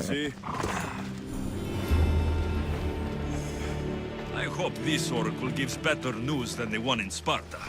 See? I hope this oracle gives better news than the one in Sparta.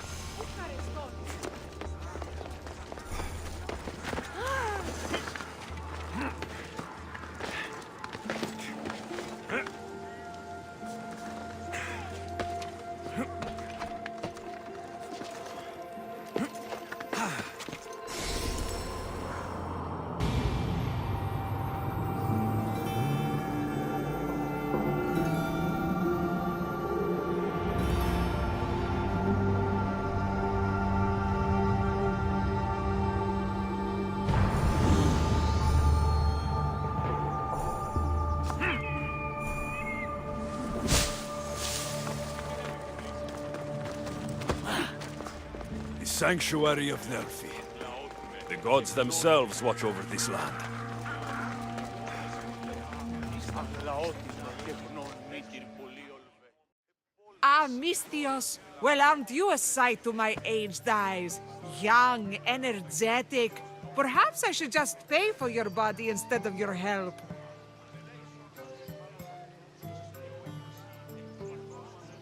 Sanctuary of Delphi. The gods themselves watch over this land. Ah, Mystios. Well, aren't you a sight to my aged eyes? Young, energetic. Perhaps I should just pay for your body instead of your help.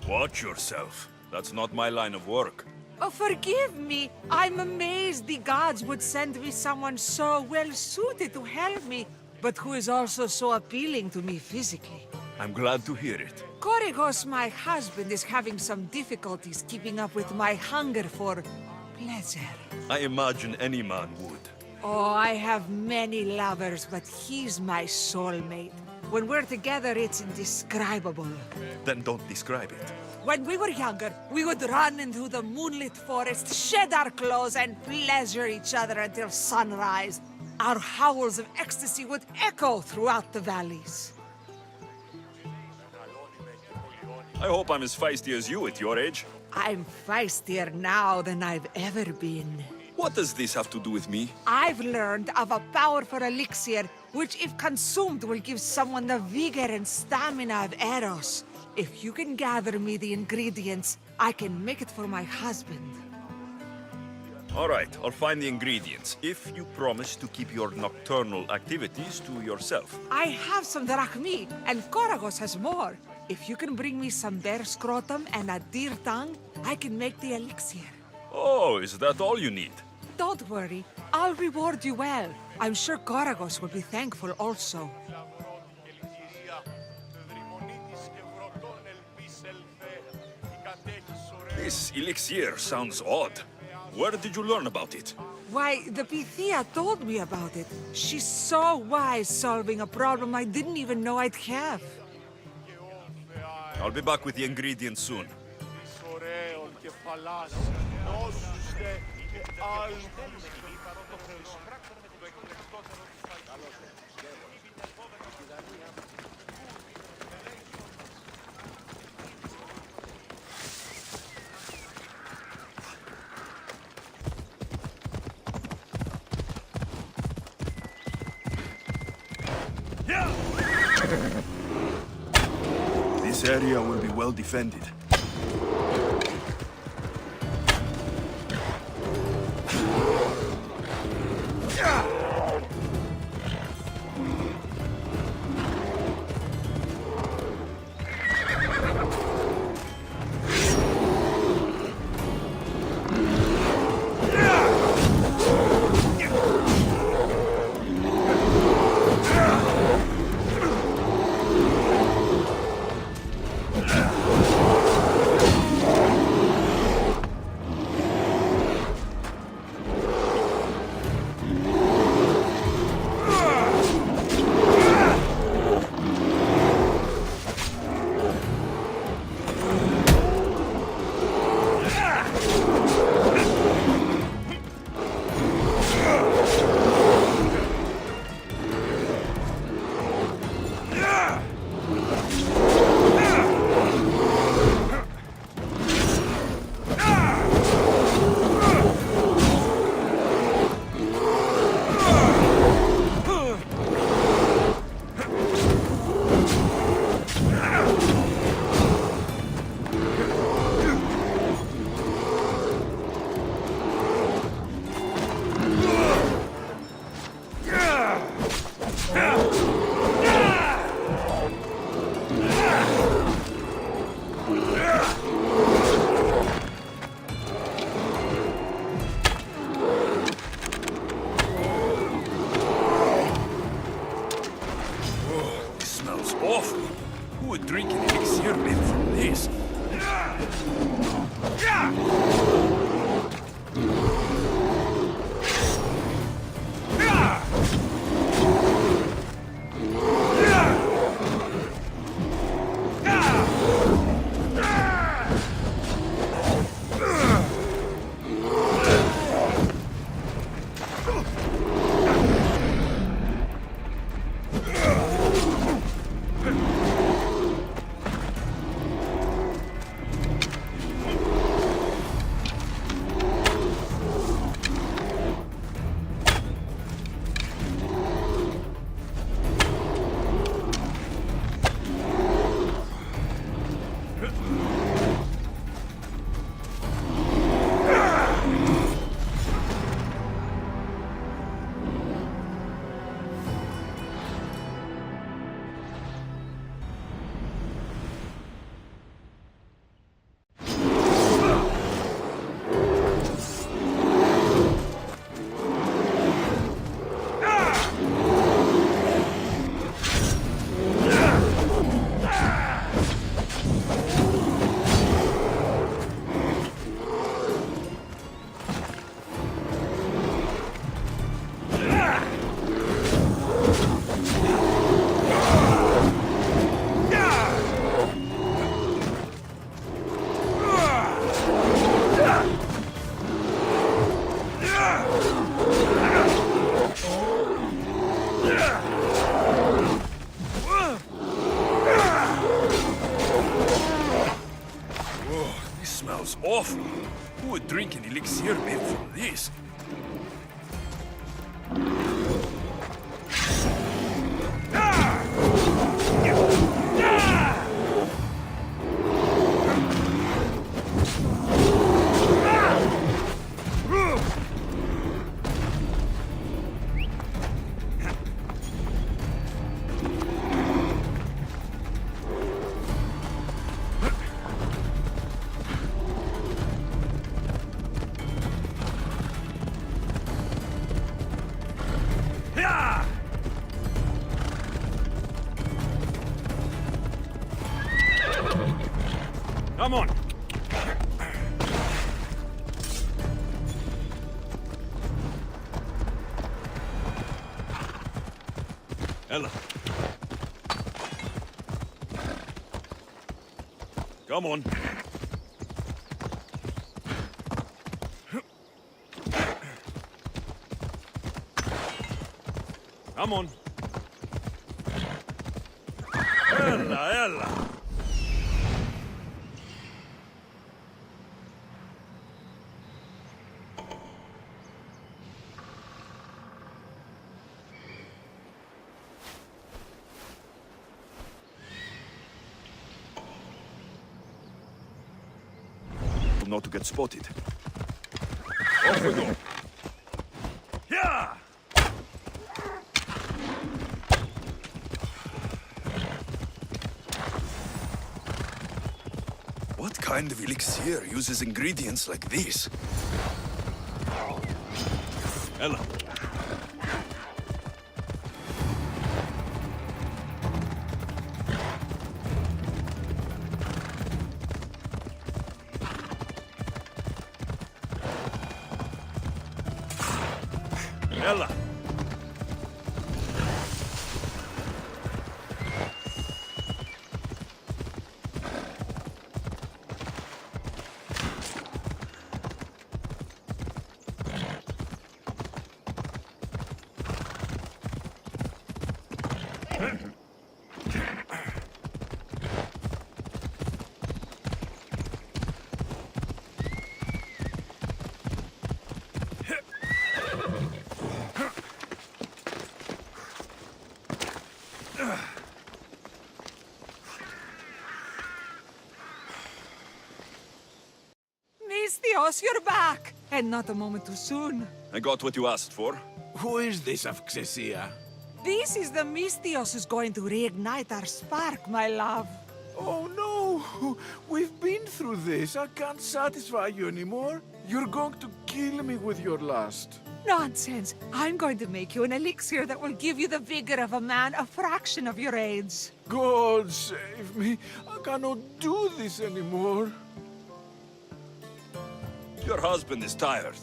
Watch yourself. That's not my line of work. Oh, forgive me. I'm amazed the gods would send me someone so well-suited to help me, but who is also so appealing to me physically. I'm glad to hear it. Korygos, my husband, is having some difficulties keeping up with my hunger for pleasure. I imagine any man would. Oh, I have many lovers, but he's my soulmate. When we're together, it's indescribable. Then don't describe it. When we were younger, we would run into the moonlit forest, shed our clothes, and pleasure each other until sunrise. Our howls of ecstasy would echo throughout the valleys. I hope I'm as feisty as you at your age. I'm feistier now than I've ever been. What does this have to do with me? I've learned of a powerful elixir, which if consumed will give someone the vigor and stamina of Eros. If you can gather me the ingredients, I can make it for my husband. All right, I'll find the ingredients, if you promise to keep your nocturnal activities to yourself. I have some drachmi, and Korygos has more. If you can bring me some bear scrotum and a deer tongue, I can make the elixir. Oh, is that all you need? Don't worry, I'll reward you well. I'm sure Korygos will be thankful also. This elixir sounds odd. Where did you learn about it? Why, the Pythia told me about it. She's so wise solving a problem I didn't even know I'd have. I'll be back with the ingredients soon. This area will be well defended. Who would drink an elixir made from this? Smells awful. Who would drink an elixir made from this? Come on. Ella. Come on. Come on. Ella, Ella. Not to get spotted. Off we go. Yeah! What kind of elixir uses ingredients like this? Ella. Ella. Mistios, you're back! And not a moment too soon. I got what you asked for. Who is this of Xesia? This is the Mistios who's going to reignite our spark, my love. Oh no! We've been through this. I can't satisfy you anymore. You're going to kill me with your lust. Nonsense. I'm going to make you an elixir that will give you the vigor of a man a fraction of your age. God save me. I cannot do this anymore. Your husband is tired.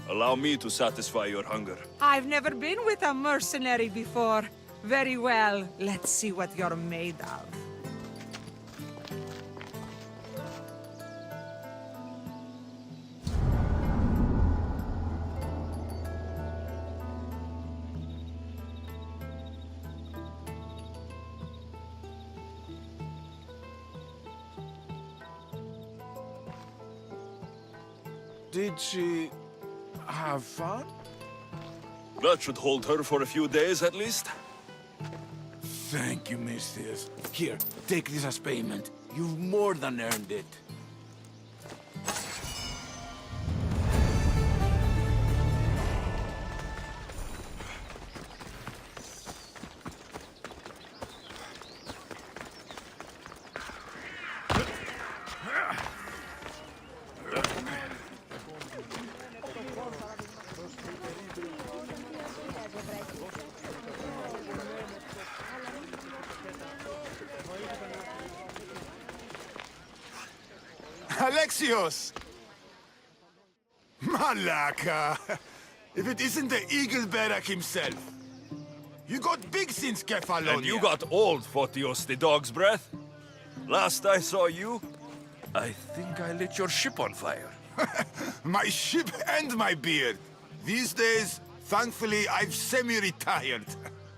Allow me to satisfy your hunger. I've never been with a mercenary before. Very well. Let's see what you're made of. Did she have fun? That should hold her for a few days at least. Thank you, Misthias. Here, take this as payment. You've more than earned it. Alexios! Malaka! If it isn't the Eagle Bearer himself. You got big since Kefalonia. And you got old, Photios the dog's breath. Last I saw you, I think I lit your ship on fire. My ship and my beard. These days, thankfully, I've semi-retired.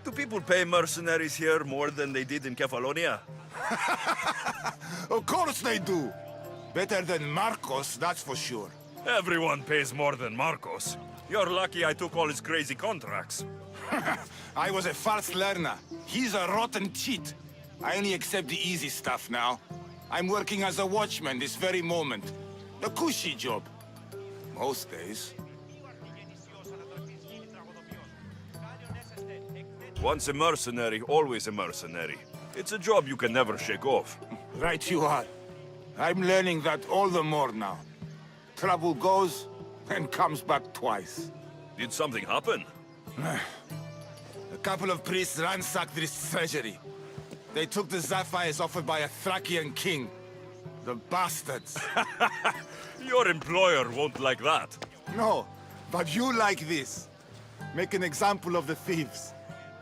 Do people pay mercenaries here more than they did in Kefalonia? Of course they do. Better than Marcos, that's for sure. Everyone pays more than Marcos. You're lucky I took all his crazy contracts. I was a fast learner. He's a rotten cheat. I only accept the easy stuff now. I'm working as a watchman this very moment. A cushy job. Most days. Once a mercenary, always a mercenary. It's a job you can never shake off. Right you are. I'm learning that all the more now. Trouble goes and comes back twice. Did something happen? A couple of priests ransacked this treasury. They took the sapphires offered by a Thracian king. The bastards. Your employer won't like that. No, but you like this. Make an example of the thieves.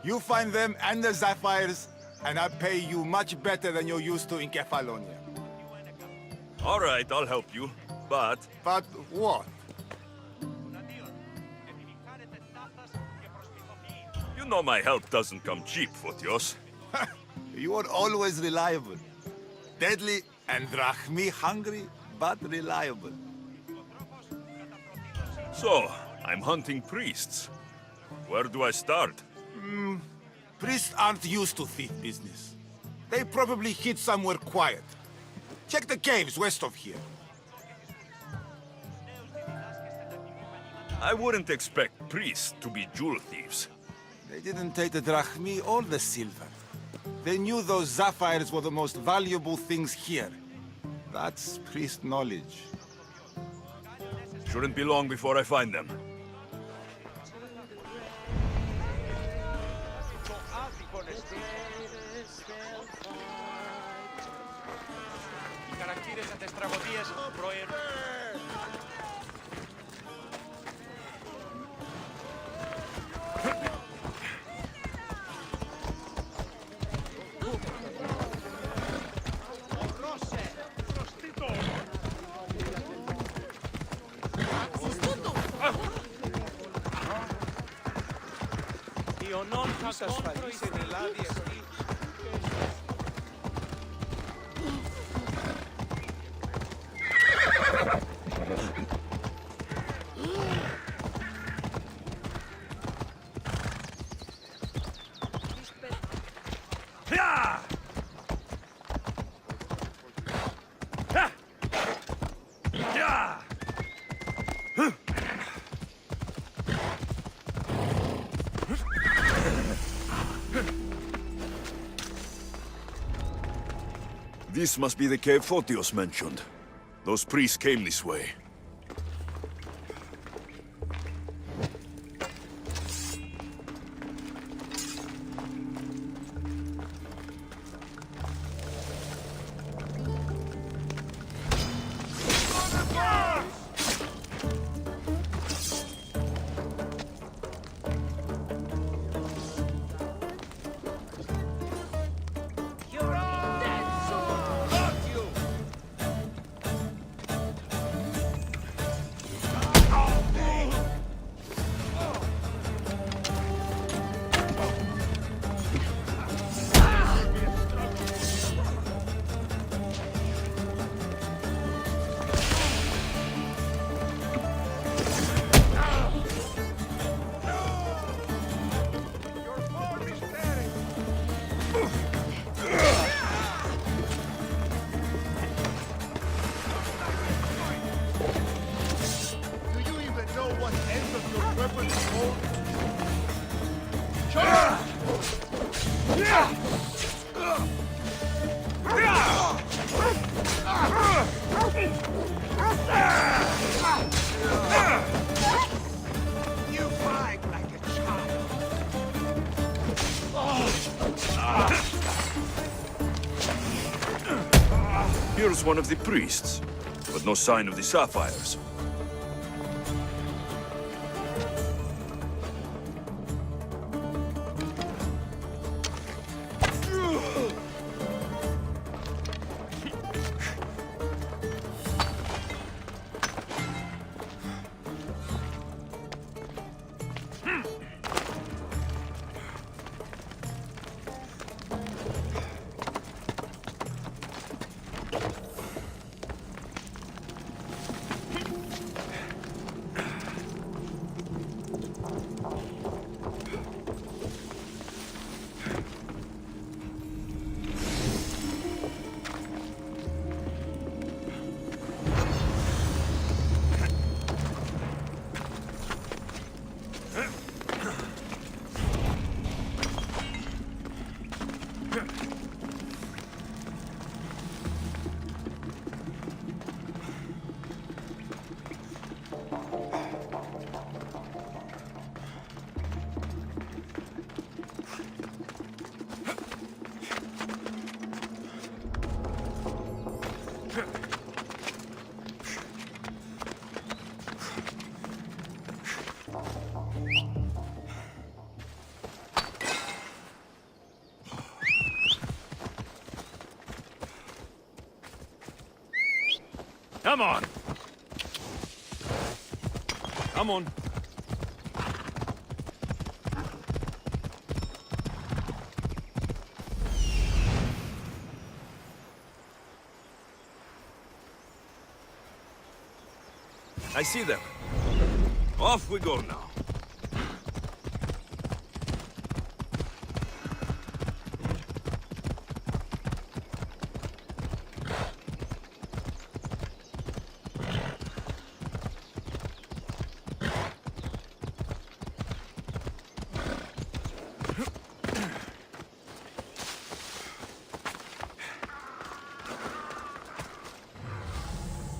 You find them and the sapphires, and I pay you much better than you're used to in Kefalonia. All right, I'll help you. But But what? you know my help doesn't come cheap, Photios. You are always reliable. Deadly and drachmi hungry, but reliable. So, I'm hunting priests. Where do I start? Priests aren't used to thief business. They probably hid somewhere quiet. Check the caves west of here. I wouldn't expect priests to be jewel thieves. They didn't take the drachmi or the silver. They knew those sapphires were the most valuable things here. That's priest knowledge. Shouldn't be long before I find them. This must be the cave Photios mentioned. Those priests came this way. You fight like a child. Here's one of the priests, but no sign of the sapphires. Come on! Come on! I see them. Off we go now.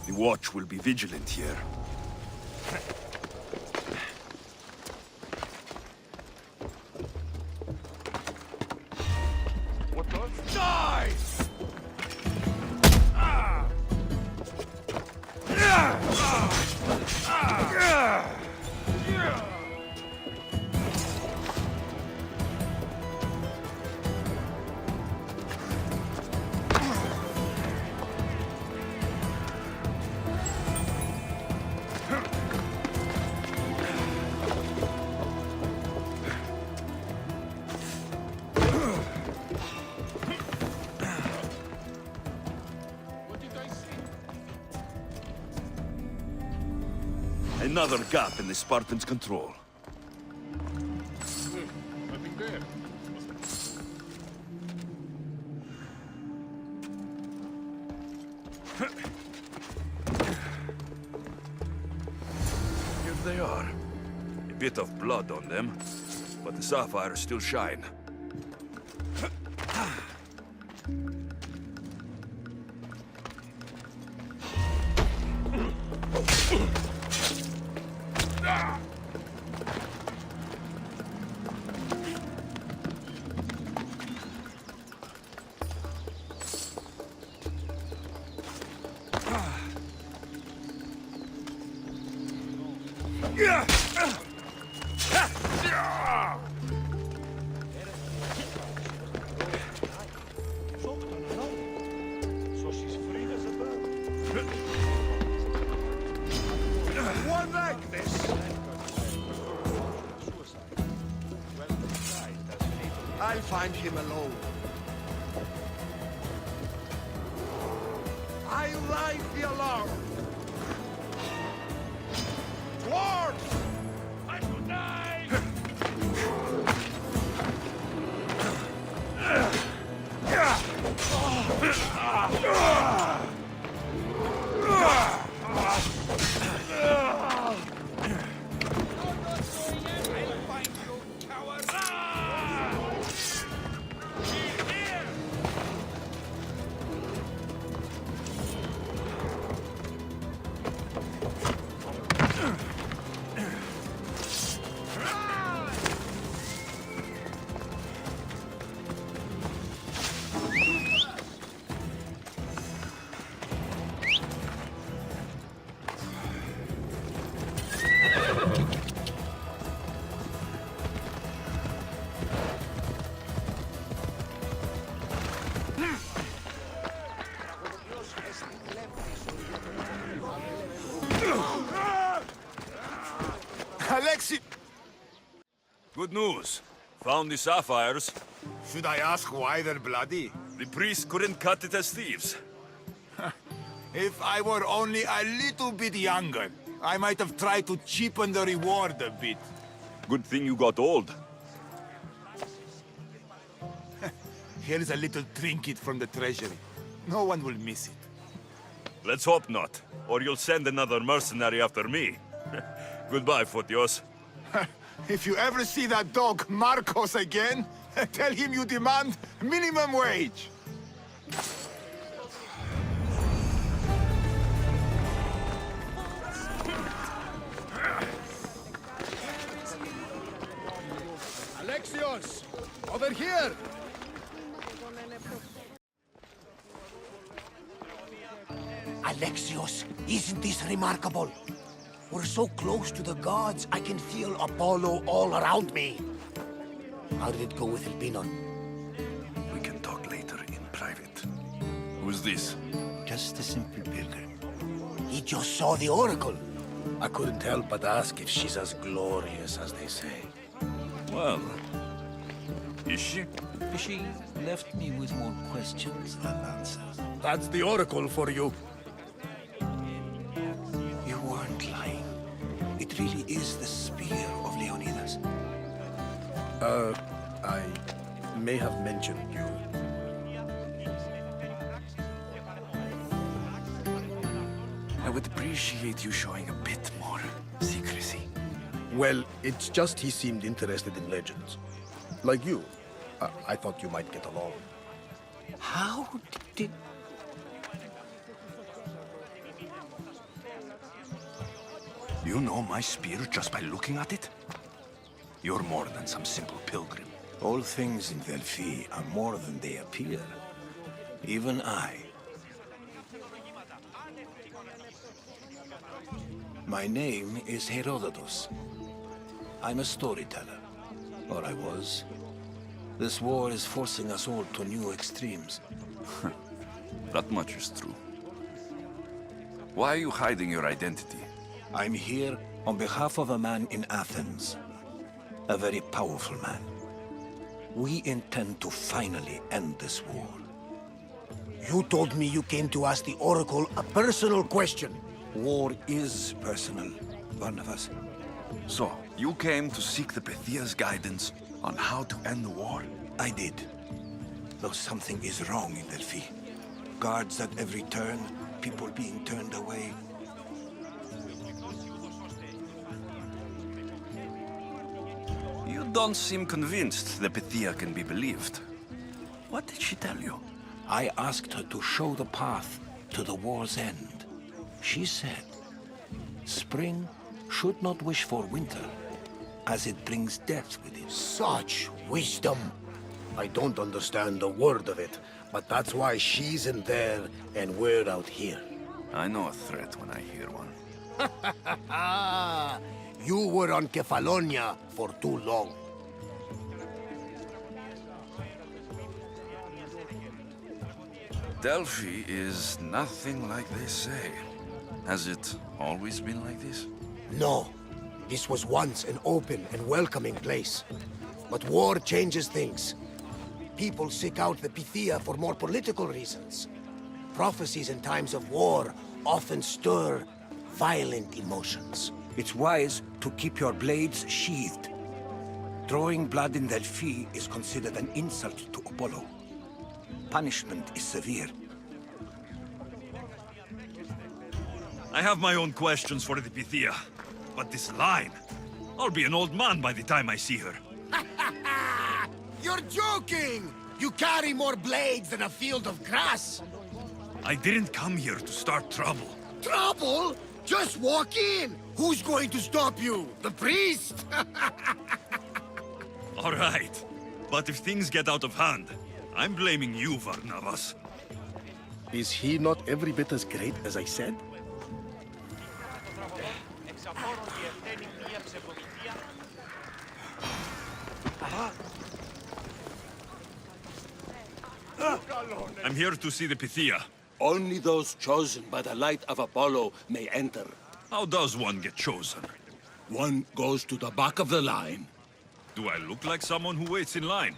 The watch will be vigilant here. What does? Die! Another gap in the Spartans' control. Nothing there. Here they are. A bit of blood on them, but the sapphires still shine. One like this. I'll find him alone. I light the alarm. Dwarves! I will die! Good news. Found the sapphires. Should I ask why they're bloody? The priest couldn't cut it as thieves. If I were only a little bit younger, I might have tried to cheapen the reward a bit. Good thing you got old. Here's a little trinket from the treasury. No one will miss it. Let's hope not, or you'll send another mercenary after me. Goodbye, Fotios. If you ever see that dog Marcos again, tell him you demand minimum wage. Alexios! Over here! Alexios, isn't this remarkable? We're so close to the gods, I can feel Apollo all around me. How did it go with Elpinon? We can talk later in private. Who's this? Just a simple pilgrim. He just saw the oracle. I couldn't help but ask if she's as glorious as they say. Well, is she? She left me with more questions than answers. That's the oracle for you. You weren't lying. It really is the spear of Leonidas. I may have mentioned you. I would appreciate you showing a bit more secrecy. Well, it's just he seemed interested in legends. Like you. I thought you might get along. How did... You know my spear just by looking at it? You're more than some simple pilgrim. All things in Delphi are more than they appear. Even I. My name is Herodotus. I'm a storyteller. Or I was. This war is forcing us all to new extremes. That much is true. Why are you hiding your identity? I'm here on behalf of a man in Athens. A very powerful man. We intend to finally end this war. You told me you came to ask the Oracle a personal question. War is personal, Barnabas. So, you came to seek the Pythia's guidance on how to end the war? I did. Though something is wrong in Delphi. Guards at every turn, people being turned away. You don't seem convinced the Pythia can be believed. What did she tell you? I asked her to show the path to the war's end. She said, spring should not wish for winter, as it brings death with it. Such wisdom! I don't understand a word of it, but that's why she's in there and we're out here. I know a threat when I hear one. Ah, you were on Kefalonia for too long. Delphi is nothing like they say. Has it always been like this? No. This was once an open and welcoming place. But war changes things. People seek out the Pythia for more political reasons. Prophecies in times of war often stir violent emotions. It's wise to keep your blades sheathed. Drawing blood in Delphi is considered an insult to Apollo. Punishment is severe. I have my own questions for the Pythia. But this line... I'll be an old man by the time I see her. You're joking! You carry more blades than a field of grass! I didn't come here to start trouble. Trouble? Just walk in! Who's going to stop you? The priest? All right. But if things get out of hand, I'm blaming you, Varnavas. Is he not every bit as great as I said? I'm here to see the Pythia. Only those chosen by the light of Apollo may enter. How does one get chosen? One goes to the back of the line. Do I look like someone who waits in line?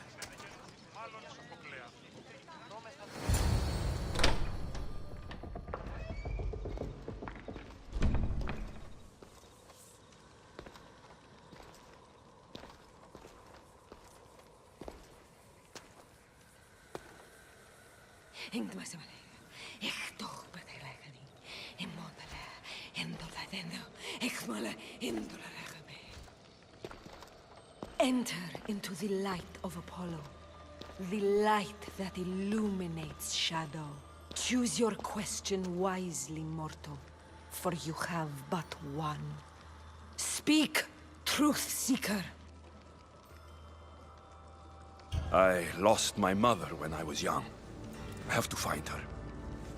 Enter into the light of Apollo, the light that illuminates shadow. Choose your question wisely, mortal, for you have but one. Speak, truth seeker. I lost my mother when I was young. I have to find her.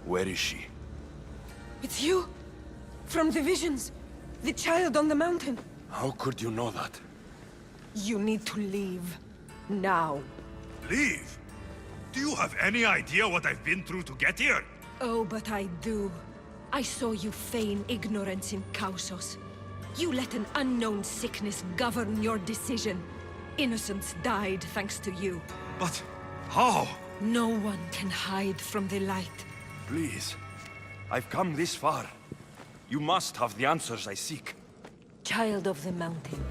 Where is she? It's you? From the visions? The child on the mountain? How could you know that? You need to leave. Now. Leave? Do you have any idea what I've been through to get here? Oh, but I do. I saw you feign ignorance in Kausos. You let an unknown sickness govern your decision. Innocents died thanks to you. But how? No one can hide from the light. Please. I've come this far. You must have the answers I seek. Child of the mountain,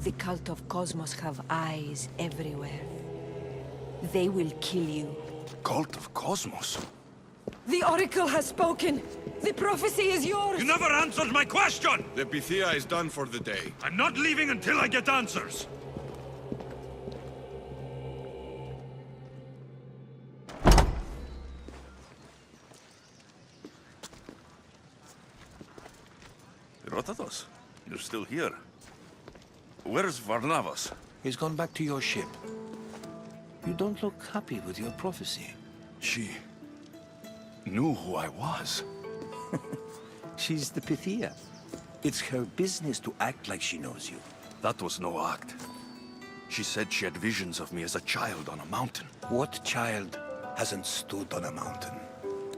the cult of Cosmos have eyes everywhere. They will kill you. Cult of Cosmos? The Oracle has spoken! The prophecy is yours! You never answered my question! The Pythia is done for the day. I'm not leaving until I get answers! Rotatos, you're still here. Where's Varnavas? He's gone back to your ship. You don't look happy with your prophecy. She knew who I was. She's the Pythia. It's her business to act like she knows you. That was no act. She said she had visions of me as a child on a mountain. What child hasn't stood on a mountain?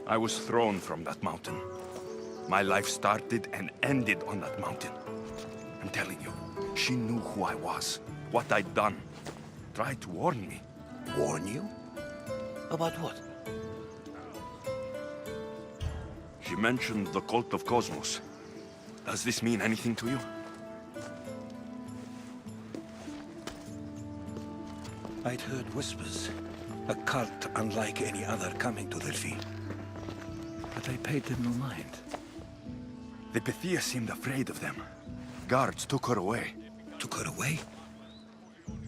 I was thrown from that mountain. My life started and ended on that mountain. I'm telling you, she knew who I was, what I'd done. Tried to warn me. Warn you? About what? She mentioned the cult of Cosmos. Does this mean anything to you? I'd heard whispers. A cult unlike any other coming to Delphi. But I paid them no mind. The Pythia seemed afraid of them. Guards took her away. Took her away?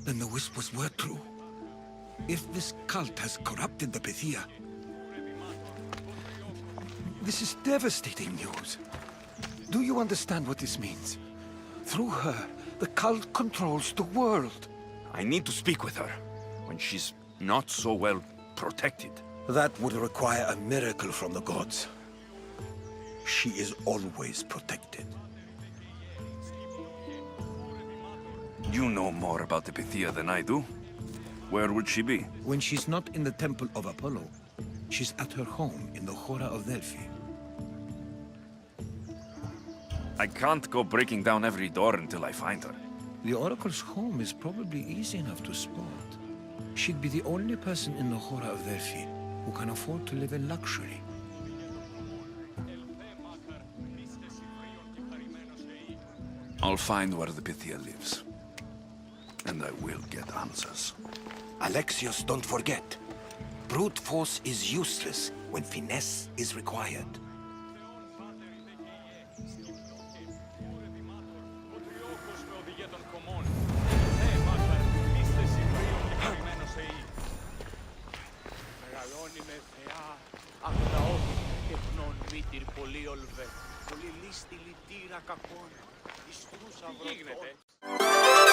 Then the whispers were true. If this cult has corrupted the Pythia... This is devastating news. Do you understand what this means? Through her, the cult controls the world. I need to speak with her, when she's not so well protected. That would require a miracle from the gods. She is always protected. You know more about the Pythia than I do. Where would she be? When she's not in the Temple of Apollo, she's at her home in the Hora of Delphi. I can't go breaking down every door until I find her. The Oracle's home is probably easy enough to spot. She'd be the only person in the Hora of Delphi who can afford to live in luxury. I'll find where the Pythia lives. And I will get answers. Alexios, don't forget. Brute force is useless when finesse is required. Πολύ λίστη λυτήρα κακών, η στρούσα βροντών.